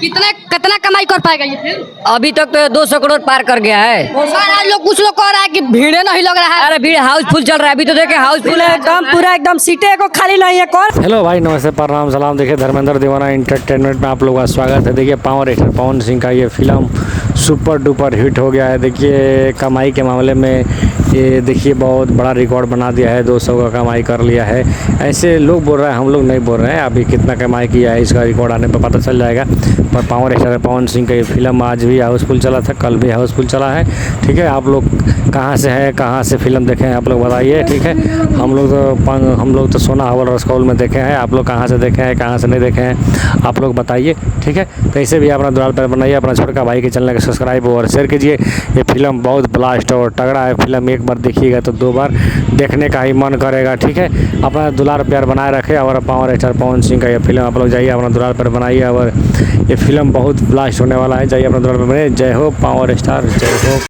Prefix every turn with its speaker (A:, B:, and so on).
A: कितना कमाई कर पाएगा ये फिल्म?
B: अभी तक तो 200 करोड़ पार कर गया है।
A: सर आज लोग कुछ लोग कह रहा है कि भीड़े नहीं लग रहा है।
B: अरे भीड़ हाउसफुल चल रहा है, अभी तो देखे हाउसफुल है
C: एकदम पूरा एकदम सीटें को खाली नहीं है कौन।
D: हेलो भाई, नमस्ते, प्रणाम, सलाम। देखिए धर्मेंद्र दीवाना इंटरटेनमेंट में आप लोगों का स्वागत है। देखिए पावर एक्टर पवन सिंह का ये फिल्म सुपर डुपर हिट हो गया है। देखिए कमाई के मामले में ये देखिए बहुत बड़ा रिकॉर्ड बना दिया है, 200 का कमाई कर लिया है। ऐसे लोग बोल रहे हैं, हम लोग नहीं बोल रहे हैं। अभी कितना कमाई किया है इसका रिकॉर्ड आने पर पता चल जाएगा। पर पावर एक्टर पवन सिंह का ये फिल्म आज भी हाउसफुल चला था, कल भी हाउसफुल चला है। ठीक है, आप लोग कहाँ से हैं, कहाँ से फिल्म देखे हैं, आप लोग बताइए। ठीक है, हम लोग तो सोना हवल रसकौल में देखे हैं। आप लोग कहाँ से देखे हैं, कहाँ से नहीं देखे हैं, आप लोग बताइए। ठीक है, तो ऐसे भी अपना द्वार पर बनाइए, अपना छोटका भाई के चैनल को सब्सक्राइब और शेयर कीजिए। ये फिल्म बहुत ब्लास्ट और तगड़ा है। फिल्म एक बार देखिएगा तो 2 बार देखने का ही मन करेगा। ठीक है, अपना दुलार प्यार बनाए रखें और पावर एक्टर पवन सिंह का ये फिल्म आप लोग जाइए अपना दुलार पर बनाइए। और ये फिल्म बहुत ब्लास्ट होने वाला है। जाइए अपना दुलार पर बनाइए। जय हो पावर स्टार, जय हो।